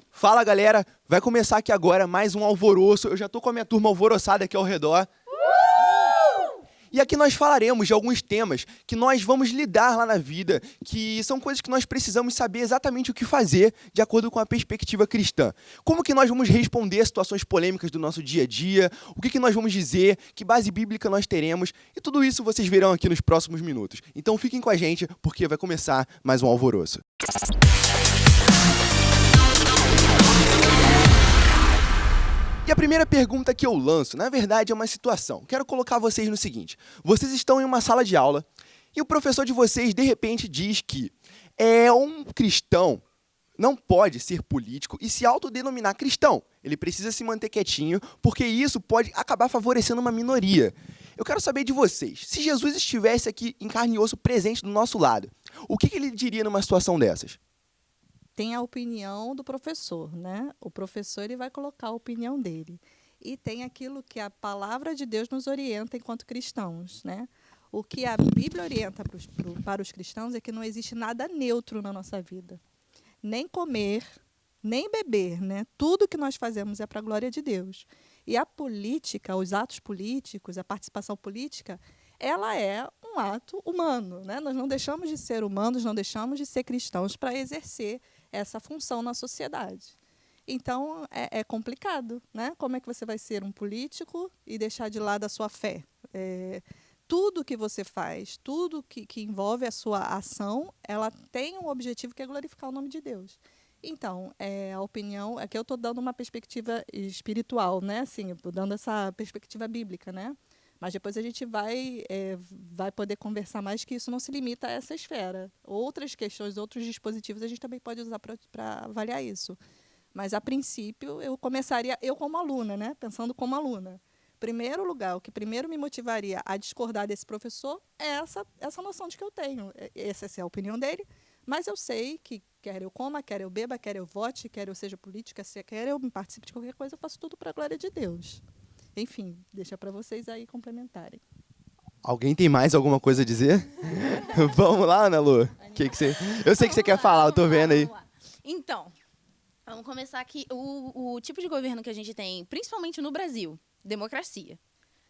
Fala, galera, vai começar aqui agora mais um alvoroço. Eu já tô com a minha turma alvoroçada aqui ao redor. E aqui nós falaremos de alguns temas que nós vamos lidar lá na vida, que são coisas que nós precisamos saber exatamente o que fazer de acordo com a perspectiva cristã. Como que nós vamos responder a situações polêmicas do nosso dia a dia, o que que nós vamos dizer, que base bíblica nós teremos, e tudo isso vocês verão aqui nos próximos minutos. Então fiquem com a gente, porque vai começar mais um alvoroço. E a primeira pergunta que eu lanço, na verdade, é uma situação. Quero colocar vocês no seguinte: vocês estão em uma sala de aula e o professor de vocês, de repente, diz que um cristão não pode ser político e se autodenominar cristão. Ele precisa se manter quietinho, porque isso pode acabar favorecendo uma minoria. Eu quero saber de vocês, se Jesus estivesse aqui em carne e osso presente do nosso lado, o que ele diria numa situação dessas? Tem a opinião do professor, né? O professor ele vai colocar a opinião dele. E tem aquilo que a palavra de Deus nos orienta enquanto cristãos, né? O que a Bíblia orienta para os cristãos é que não existe nada neutro na nossa vida. Nem comer, nem beber, né? Tudo que nós fazemos é para a glória de Deus. E a política, os atos políticos, a participação política, ela é um ato humano, né? Nós não deixamos de ser humanos, não deixamos de ser cristãos para exercer essa função na sociedade. Então, é complicado, né? Como é que você vai ser um político e deixar de lado a sua fé? Tudo que você faz, tudo que envolve a sua ação, ela tem um objetivo que é glorificar o nome de Deus. Então, a opinião, aqui eu estou dando uma perspectiva espiritual, né? Assim, estou dando essa perspectiva bíblica, né? Mas depois a gente vai poder conversar mais, que isso não se limita a essa esfera. Outras questões, outros dispositivos, a gente também pode usar para avaliar isso. Mas, a princípio, eu começaria, eu como aluna, né? Pensando como aluna. Primeiro lugar, o que primeiro me motivaria a discordar desse professor é essa noção de que eu tenho. Essa é a opinião dele, mas eu sei que quer eu coma, quer eu beba, quer eu vote, quer eu seja política, quer eu participe de qualquer coisa, eu faço tudo para a glória de Deus. Enfim, deixa para vocês aí complementarem. Alguém tem mais alguma coisa a dizer? Vamos lá, Ana Lu. Eu sei que você quer falar, eu tô vendo aí. Então, vamos começar aqui. O tipo de governo que a gente tem, principalmente no Brasil, democracia.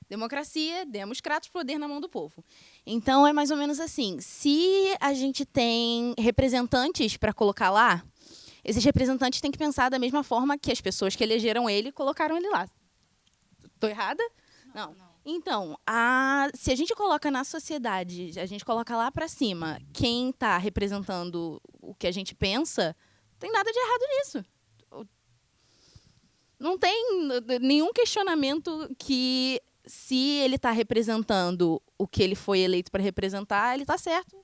Democracia, democratas, poder na mão do povo. Então, é mais ou menos assim. Se a gente tem representantes para colocar lá, esses representantes têm que pensar da mesma forma que as pessoas que elegeram ele colocaram ele lá. Estou errada? Não. Então, se a gente coloca na sociedade, a gente coloca lá para cima quem está representando o que a gente pensa, não tem nada de errado nisso. Não tem nenhum questionamento que, se ele está representando o que ele foi eleito para representar, ele está certo.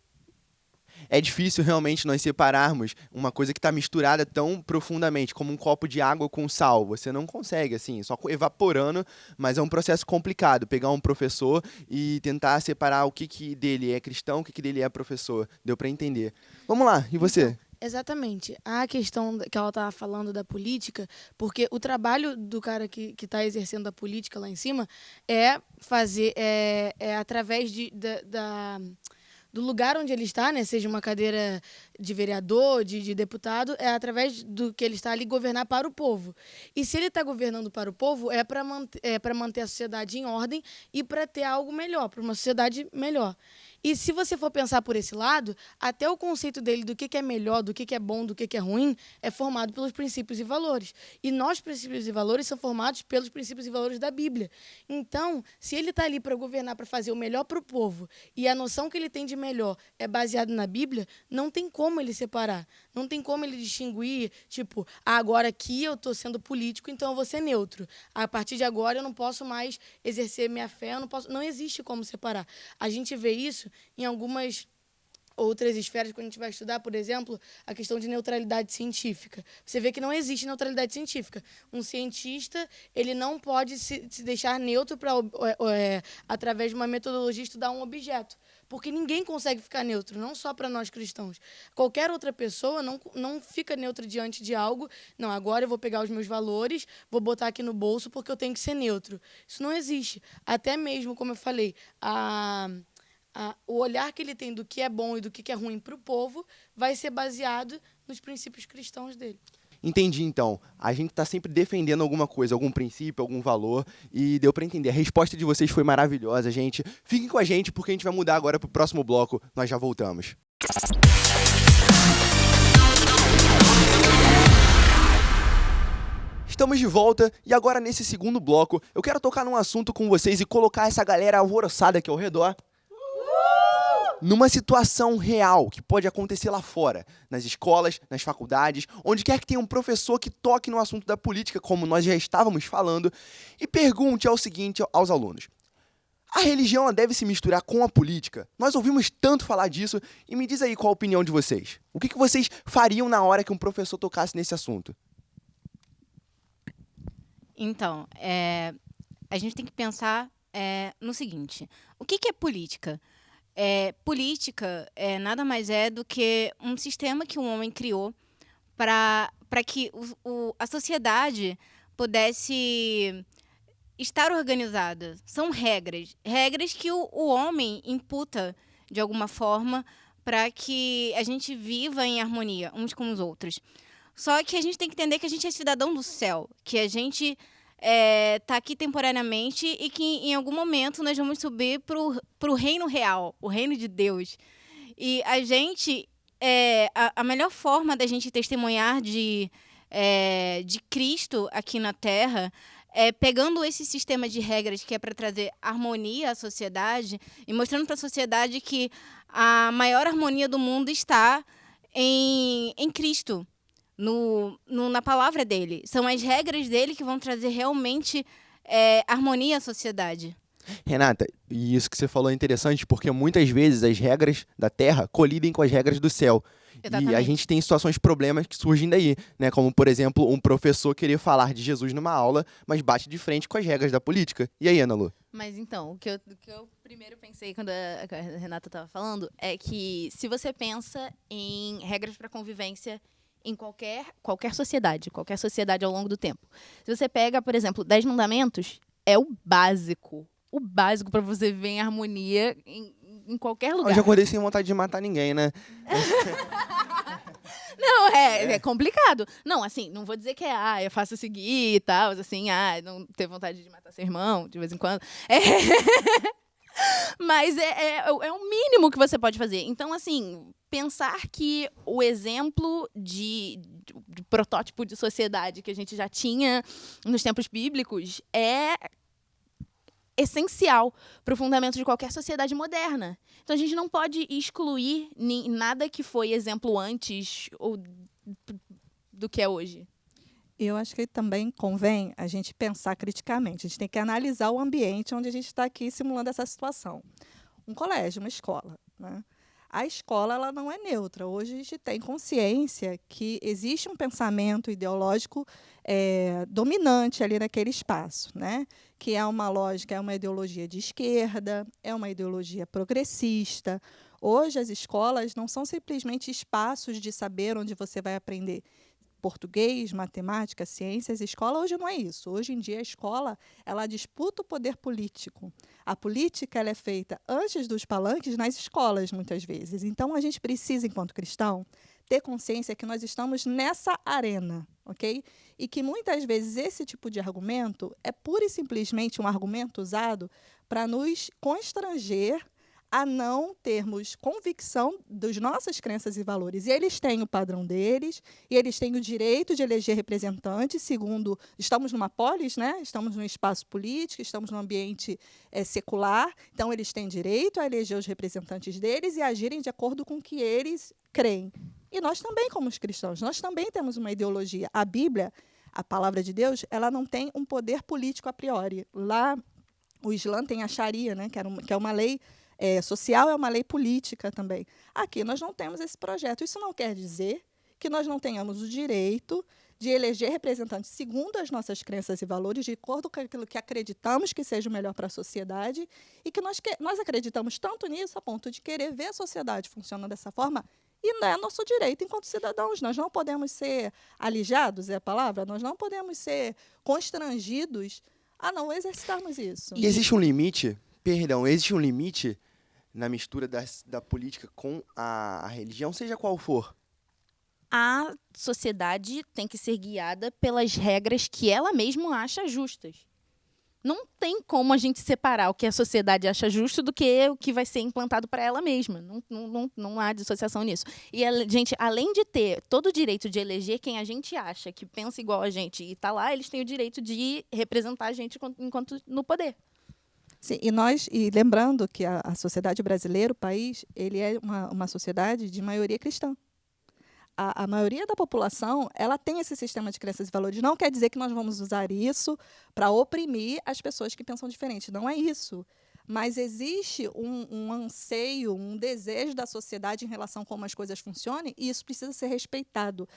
É difícil realmente nós separarmos uma coisa que está misturada tão profundamente, como um copo de água com sal. Você não consegue, assim, só evaporando, mas é um processo complicado. Pegar um professor e tentar separar o que dele é cristão, o que dele é professor. Deu para entender. Vamos lá, e você? Então, exatamente. A questão que ela estava falando da política, porque o trabalho do cara que está exercendo a política lá em cima é fazer, através do lugar onde ele está, né, seja uma cadeira de vereador, de deputado, é através do que ele está ali governar para o povo. E se ele está governando para o povo, é para manter a sociedade em ordem e para ter algo melhor, para uma sociedade melhor. E se você for pensar por esse lado, até o conceito dele do que é melhor, do que é bom, do que é ruim, é formado pelos princípios e valores. E nossos princípios e valores são formados pelos princípios e valores da Bíblia. Então, se ele está ali para governar, para fazer o melhor para o povo, e a noção que ele tem de melhor é baseada na Bíblia, não tem como ele separar. Não tem como ele distinguir, tipo, agora aqui eu estou sendo político, então eu vou ser neutro. A partir de agora eu não posso mais exercer minha fé, eu não posso. Não existe como separar. A gente vê isso em algumas outras esferas, quando a gente vai estudar, por exemplo, a questão de neutralidade científica. Você vê que não existe neutralidade científica. Um cientista, ele não pode se deixar neutro para, através de uma metodologia, estudar um objeto. Porque ninguém consegue ficar neutro, não só para nós cristãos. Qualquer outra pessoa não fica neutra diante de algo. Não, agora eu vou pegar os meus valores, vou botar aqui no bolso porque eu tenho que ser neutro. Isso não existe. Até mesmo, como eu falei, o olhar que ele tem do que é bom e do que é ruim para o povo vai ser baseado nos princípios cristãos dele. Entendi, então. A gente tá sempre defendendo alguma coisa, algum princípio, algum valor, e deu para entender. A resposta de vocês foi maravilhosa, gente. Fiquem com a gente, porque a gente vai mudar agora pro próximo bloco. Nós já voltamos. Estamos de volta e agora nesse segundo bloco eu quero tocar num assunto com vocês e colocar essa galera alvoroçada aqui ao redor numa situação real que pode acontecer lá fora, nas escolas, nas faculdades, onde quer que tenha um professor que toque no assunto da política, como nós já estávamos falando, e pergunte ao seguinte aos alunos: a religião ela deve se misturar com a política? Nós ouvimos tanto falar disso e me diz aí qual a opinião de vocês. O que vocês fariam na hora que um professor tocasse nesse assunto? Então, a gente tem que pensar no seguinte: o que é política? Política nada mais é do que um sistema que um homem criou para que a sociedade pudesse estar organizada. São regras que o homem imputa de alguma forma para que a gente viva em harmonia uns com os outros. Só que a gente tem que entender que a gente é cidadão do céu, que a gente está aqui temporariamente e que em algum momento nós vamos subir para o reino real, o reino de Deus. E a gente, a melhor forma da gente testemunhar de Cristo aqui na Terra é pegando esse sistema de regras que é para trazer harmonia à sociedade e mostrando para a sociedade que a maior harmonia do mundo está em Cristo. Na palavra dele. São as regras dele que vão trazer realmente harmonia à sociedade. Renata, e isso que você falou é interessante, porque muitas vezes as regras da Terra colidem com as regras do céu. Exatamente. E a gente tem situações, problemas que surgem daí, né? Como, por exemplo, um professor querer falar de Jesus numa aula, mas bate de frente com as regras da política. E aí, Ana Lu? Mas então, o que eu primeiro pensei quando a Renata estava falando é que se você pensa em regras para convivência em qualquer sociedade ao longo do tempo. Se você pega, por exemplo, 10 mandamentos, é o básico para você viver em harmonia em qualquer lugar. Eu já acordei sem vontade de matar ninguém, né? Não, é complicado. Não, assim, não vou dizer que é fácil seguir e tal, assim, não ter vontade de matar seu irmão de vez em quando. Mas é o mínimo que você pode fazer. Então, assim, pensar que o exemplo de protótipo de sociedade que a gente já tinha nos tempos bíblicos é essencial para o fundamento de qualquer sociedade moderna. Então, a gente não pode excluir nada que foi exemplo antes ou do que é hoje. Eu acho que também convém a gente pensar criticamente. A gente tem que analisar o ambiente onde a gente está aqui simulando essa situação. Um colégio, uma escola, né? A escola ela não é neutra. Hoje a gente tem consciência que existe um pensamento ideológico dominante ali naquele espaço, né? Que é uma lógica, é uma ideologia de esquerda, é uma ideologia progressista. Hoje as escolas não são simplesmente espaços de saber onde você vai aprender português, matemática, ciências. A escola hoje não é isso. Hoje em dia a escola ela disputa o poder político. A política ela é feita antes dos palanques nas escolas, muitas vezes. Então a gente precisa, enquanto cristão, ter consciência que nós estamos nessa arena, ok? E que muitas vezes esse tipo de argumento é pura e simplesmente um argumento usado para nos constranger a não termos convicção das nossas crenças e valores. E eles têm o padrão deles, e eles têm o direito de eleger representantes, segundo... Estamos numa polis, né? Estamos num espaço político, estamos num ambiente secular, então eles têm direito a eleger os representantes deles e agirem de acordo com o que eles creem. E nós também, como os cristãos, nós também temos uma ideologia. A Bíblia, a palavra de Deus, ela não tem um poder político a priori. Lá, o Islã tem a Sharia, né? Que é uma lei social, é uma lei política também. Aqui nós não temos esse projeto. Isso não quer dizer que nós não tenhamos o direito de eleger representantes segundo as nossas crenças e valores, de acordo com aquilo que acreditamos que seja o melhor para a sociedade, e que nós acreditamos tanto nisso a ponto de querer ver a sociedade funcionando dessa forma, e não é nosso direito enquanto cidadãos. Nós não podemos ser alijados, é a palavra, nós não podemos ser constrangidos a não exercitarmos isso. E existe um limite na mistura da política com a religião, seja qual for? a sociedade tem que ser guiada pelas regras que ela mesma acha justas. Não tem como a gente separar o que a sociedade acha justo do que o que vai ser implantado para ela mesma. Não há dissociação nisso. E a gente, além de ter todo o direito de eleger quem a gente acha que pensa igual a gente e está lá, eles têm o direito de representar a gente enquanto no poder. Sim, e lembrando que a sociedade brasileira, o país, ele é uma sociedade de maioria cristã. A maioria da população, ela tem esse sistema de crenças e valores. Não quer dizer que nós vamos usar isso para oprimir as pessoas que pensam diferente. Não é isso. Mas existe um anseio, um desejo da sociedade em relação a como as coisas funcionem, e isso precisa ser respeitado.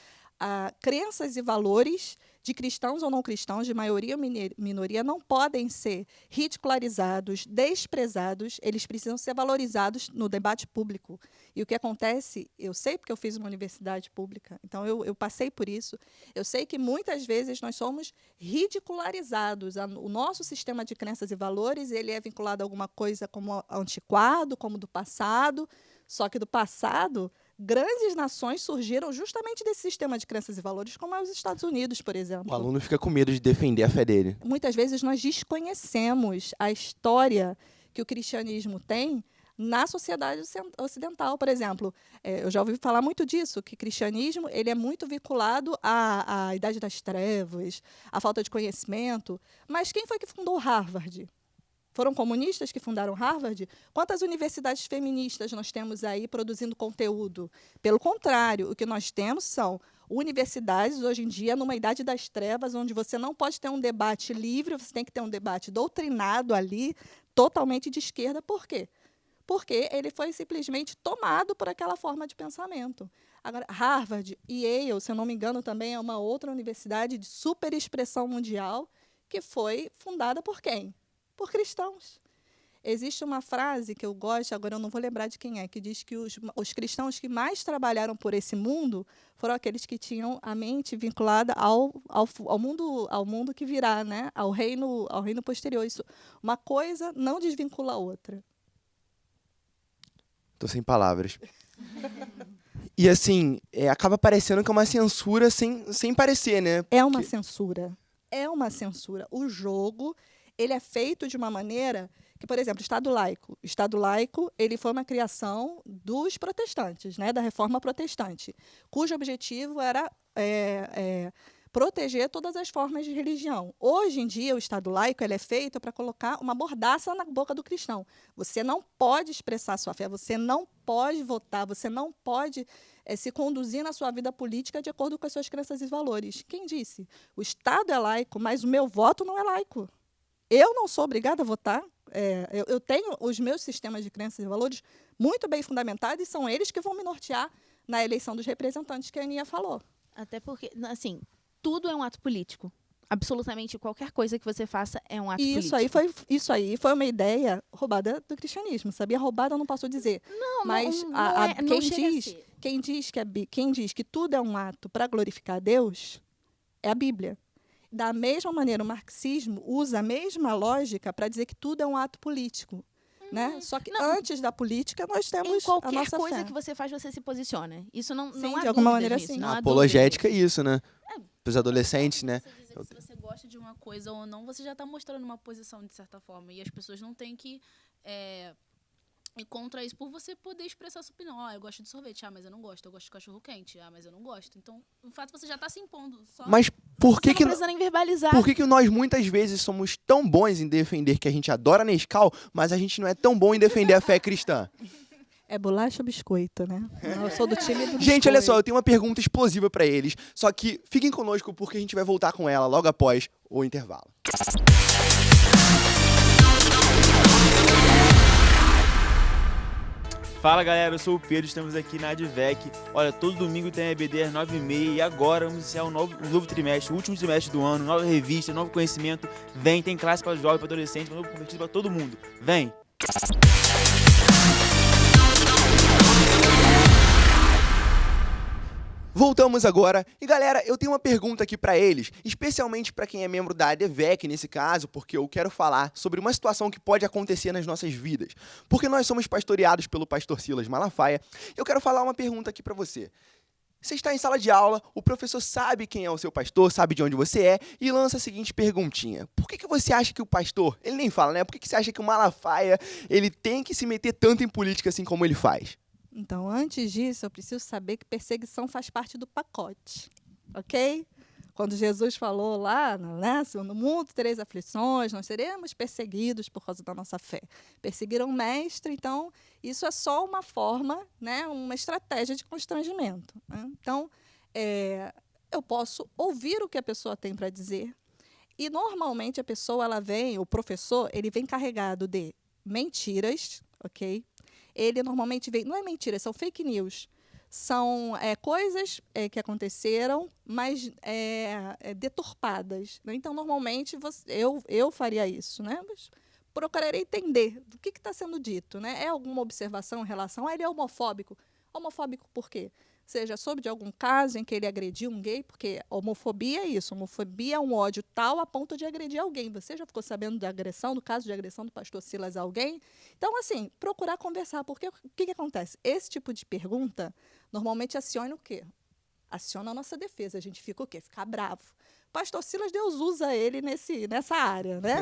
Crenças e valores de cristãos ou não cristãos, de maioria ou minoria, não podem ser ridicularizados, desprezados, eles precisam ser valorizados no debate público. E o que acontece, eu sei porque eu fiz uma universidade pública, então eu passei por isso, eu sei que muitas vezes nós somos ridicularizados. O nosso sistema de crenças e valores, ele é vinculado a alguma coisa como antiquado, como do passado, só que do passado, grandes nações surgiram justamente desse sistema de crenças e valores, como é os Estados Unidos, por exemplo. O aluno fica com medo de defender a fé dele. Muitas vezes nós desconhecemos a história que o cristianismo tem na sociedade ocidental, por exemplo. Eu já ouvi falar muito disso, que o cristianismo ele é muito vinculado à Idade das Trevas, à falta de conhecimento. Mas quem foi que fundou Harvard? Foram comunistas que fundaram Harvard? Quantas universidades feministas nós temos aí produzindo conteúdo? Pelo contrário, o que nós temos são universidades, hoje em dia, numa idade das trevas, onde você não pode ter um debate livre, você tem que ter um debate doutrinado ali, totalmente de esquerda. Por quê? Porque ele foi simplesmente tomado por aquela forma de pensamento. Agora, Harvard e Yale, se eu não me engano, também é uma outra universidade de super expressão mundial, que foi fundada por quem? Por cristãos. Existe uma frase que eu gosto, agora eu não vou lembrar de quem é, que diz que os cristãos que mais trabalharam por esse mundo foram aqueles que tinham a mente vinculada ao mundo que virá, né? ao reino posterior. Isso, uma coisa não desvincula a outra. Tô sem palavras. E assim, acaba parecendo que é uma censura sem parecer, né? É uma censura. É uma censura. O jogo ele é feito de uma maneira que, por exemplo, o Estado laico ele foi uma criação dos protestantes, né, da Reforma Protestante, cujo objetivo era proteger todas as formas de religião. Hoje em dia, o Estado laico ele é feito para colocar uma mordaça na boca do cristão. Você não pode expressar sua fé, você não pode votar, você não pode se conduzir na sua vida política de acordo com as suas crenças e valores. Quem disse? O Estado é laico, mas o meu voto não é laico. Eu não sou obrigada a votar. Eu tenho os meus sistemas de crenças e valores muito bem fundamentados e são eles que vão me nortear na eleição dos representantes que a Aninha falou. Até porque, assim, tudo é um ato político. Absolutamente qualquer coisa que você faça é um ato político. Isso aí foi uma ideia roubada do cristianismo, sabia? Roubada eu não posso dizer. Mas quem diz que tudo é um ato para glorificar a Deus é a Bíblia. Da mesma maneira, o marxismo usa a mesma lógica para dizer que tudo é um ato político. Né? Só que antes da política, nós temos a nossa fé. Em qualquer coisa que você faz, você se posiciona. Isso não há de alguma maneira, nisso, sim. Não há apologética é isso, né? Para os adolescentes, né? Você dizer se você gosta de uma coisa ou não, você já está mostrando uma posição, de certa forma. E as pessoas não têm que ir contra isso por você poder expressar sua opinião. Eu gosto de sorvete. Mas eu não gosto. Eu gosto de cachorro-quente. Mas eu não gosto. Então, no fato, você já está se impondo. Mas por que não precisa nem verbalizar. Por que nós muitas vezes somos tão bons em defender que a gente adora Nescau, mas a gente não é tão bom em defender a fé cristã? É bolacha ou biscoito, né? Eu sou do time do biscoito. Gente, olha só, eu tenho uma pergunta explosiva para eles, só que fiquem conosco porque a gente vai voltar com ela logo após o intervalo. Fala galera, eu sou o Pedro, estamos aqui na Advec. Olha, todo domingo tem EBD às 9h30 e agora vamos iniciar um novo trimestre, o último trimestre do ano, nova revista, novo conhecimento. Vem, tem classe para jovem, para adolescente, para novo convertido, para todo mundo. Vem! Voltamos agora. E galera, eu tenho uma pergunta aqui para eles, especialmente para quem é membro da ADVEC nesse caso, porque eu quero falar sobre uma situação que pode acontecer nas nossas vidas. Porque nós somos pastoreados pelo pastor Silas Malafaia. Eu quero falar uma pergunta aqui para você. Você está em sala de aula, o professor sabe quem é o seu pastor, sabe de onde você é, e lança a seguinte perguntinha. Por que você acha que o pastor, ele nem fala, né? Por que você acha que o Malafaia, ele tem que se meter tanto em política assim como ele faz? Então, antes disso, eu preciso saber que perseguição faz parte do pacote, ok? Quando Jesus falou lá, né, no mundo tereis aflições, nós seremos perseguidos por causa da nossa fé. Perseguiram o mestre, então isso é só uma forma, né, uma estratégia de constrangimento. Né? Então, eu posso ouvir o que a pessoa tem para dizer e, normalmente, a pessoa, ela vem, o professor, ele vem carregado de mentiras, ok? Ele normalmente vem, não é mentira, são fake news. São coisas que aconteceram, mas deturpadas. Né? Então, normalmente, eu faria isso. Né? Mas procurarei entender do que está sendo dito. Né? É alguma observação em relação a ele é homofóbico? Homofóbico por quê? Seja soube de algum caso em que ele agrediu um gay, porque homofobia é isso. Homofobia é um ódio tal a ponto de agredir alguém. Você já ficou sabendo da agressão, do caso de agressão do pastor Silas a alguém? Então, assim, procurar conversar. Porque o que acontece? Esse tipo de pergunta normalmente aciona o quê? Aciona a nossa defesa. A gente fica o quê? Fica bravo. Pastor Silas, Deus usa ele nessa área, né?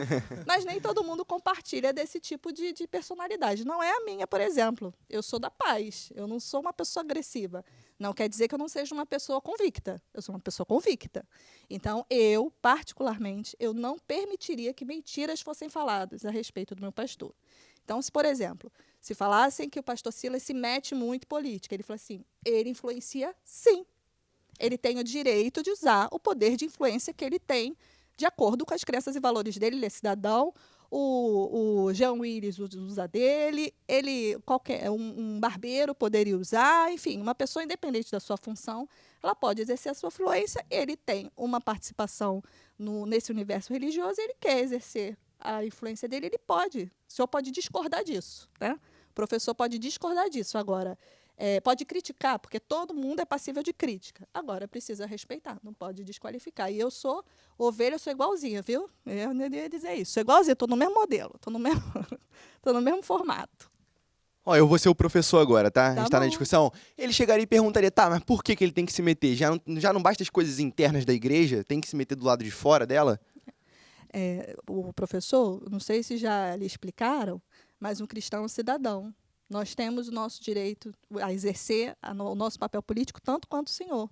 Mas nem todo mundo compartilha desse tipo de personalidade. Não é a minha, por exemplo. Eu sou da paz. Eu não sou uma pessoa agressiva. Não quer dizer que eu não seja uma pessoa convicta. Eu sou uma pessoa convicta. Então, eu, particularmente, eu não permitiria que mentiras fossem faladas a respeito do meu pastor. Então, se, por exemplo, se falassem que o pastor Silas se mete muito em política, ele falou assim, ele influencia, sim. Ele tem o direito de usar o poder de influência que ele tem de acordo com as crenças e valores dele. Ele é cidadão, o Jean Willis usa dele, um barbeiro poderia usar, enfim, uma pessoa independente da sua função, ela pode exercer a sua influência, ele tem uma participação nesse universo religioso, ele quer exercer a influência dele, ele pode. O senhor pode discordar disso, né? O professor pode discordar disso. Agora, pode criticar, porque todo mundo é passível de crítica. Agora, precisa respeitar, não pode desqualificar. E eu sou ovelha, eu sou igualzinha, viu? Eu não ia dizer isso. Sou igualzinha, estou no mesmo modelo, estou no mesmo formato. Ó, eu vou ser o professor agora, tá? A gente tá na bom. discussão. Ele chegaria e perguntaria, tá, mas por que ele tem que se meter? Já não basta as coisas internas da igreja? Tem que se meter do lado de fora dela? O professor, não sei se já lhe explicaram, mas um cristão é um cidadão. Nós temos o nosso direito a exercer o nosso papel político tanto quanto o senhor.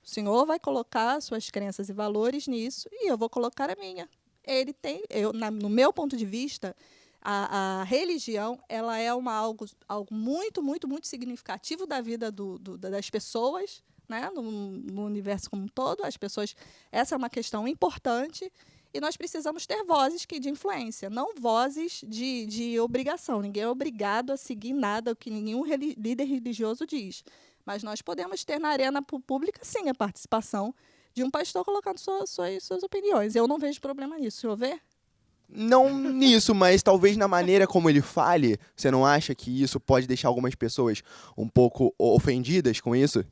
O senhor vai colocar suas crenças e valores nisso e eu vou colocar a minha. No meu ponto de vista, a religião ela é algo muito, muito, muito significativo da vida das pessoas, né? No universo como um todo. As pessoas, essa é uma questão importante. E nós precisamos ter vozes de influência, não vozes de obrigação. Ninguém é obrigado a seguir nada o que nenhum líder religioso diz. Mas nós podemos ter na arena pública, sim, a participação de um pastor colocando suas opiniões. Eu não vejo problema nisso. O senhor vê? Não nisso, mas talvez na maneira como ele fale. Você não acha que isso pode deixar algumas pessoas um pouco ofendidas com isso?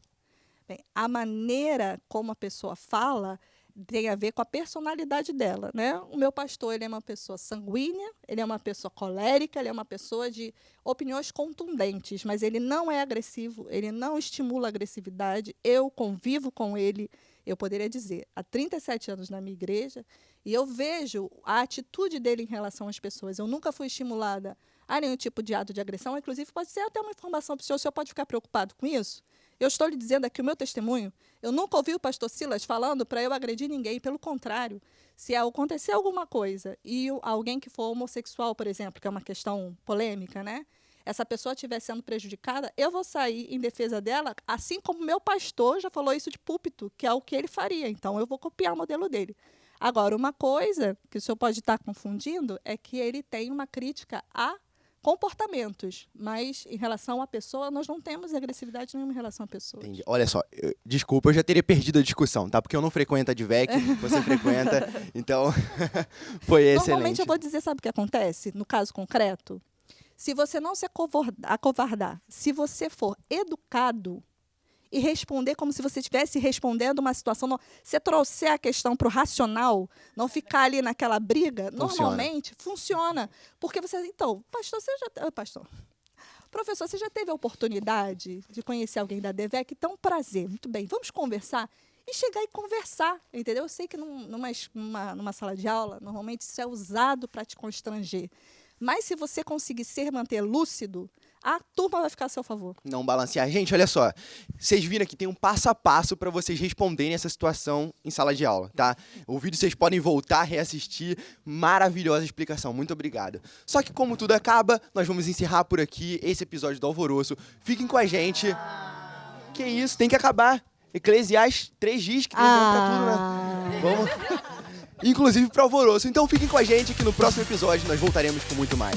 Bem, a maneira como a pessoa fala tem a ver com a personalidade dela, né? O meu pastor, ele é uma pessoa sanguínea, ele é uma pessoa colérica, ele é uma pessoa de opiniões contundentes, mas ele não é agressivo, ele não estimula a agressividade. Eu convivo com ele, eu poderia dizer, há 37 anos na minha igreja, e eu vejo a atitude dele em relação às pessoas. Eu nunca fui estimulada a nenhum tipo de ato de agressão, inclusive pode ser até uma informação para o senhor pode ficar preocupado com isso. Eu estou lhe dizendo aqui o meu testemunho. Eu nunca ouvi o pastor Silas falando para eu agredir ninguém. Pelo contrário, se acontecer alguma coisa e alguém que for homossexual, por exemplo, que é uma questão polêmica, né? Essa pessoa estiver sendo prejudicada, eu vou sair em defesa dela, assim como meu pastor já falou isso de púlpito, que é o que ele faria. Então, eu vou copiar o modelo dele. Agora, uma coisa que o senhor pode estar confundindo é que ele tem uma crítica a comportamentos, mas em relação à pessoa, nós não temos agressividade nenhuma em relação à pessoa. Entendi. Olha só, desculpa, eu já teria perdido a discussão, tá? Porque eu não frequento a DVEC, você frequenta, então foi excelente. Normalmente eu vou dizer, sabe o que acontece? No caso concreto, se você não se acovardar, se você for educado e responder como se você estivesse respondendo uma situação, você trouxer a questão para o racional, não ficar ali naquela briga, normalmente funciona. Porque você, então, pastor, Professor, você já teve a oportunidade de conhecer alguém da DVEC? Então, prazer, muito bem, vamos conversar? E chegar e conversar, entendeu? Eu sei que numa sala de aula, normalmente isso é usado para te constranger. Mas se você conseguir manter lúcido, a turma vai ficar a seu favor. Não balancear. Gente, olha só. Vocês viram que tem um passo a passo para vocês responderem essa situação em sala de aula, tá? O vídeo vocês podem voltar, reassistir. Maravilhosa explicação. Muito obrigado. Só que como tudo acaba, nós vamos encerrar por aqui esse episódio do Alvoroço. Fiquem com a gente. Que isso, tem que acabar. Eclesiastes 3 dias que deu pra tudo, né? Vamos... Inclusive para Alvoroço. Então fiquem com a gente que no próximo episódio nós voltaremos com muito mais.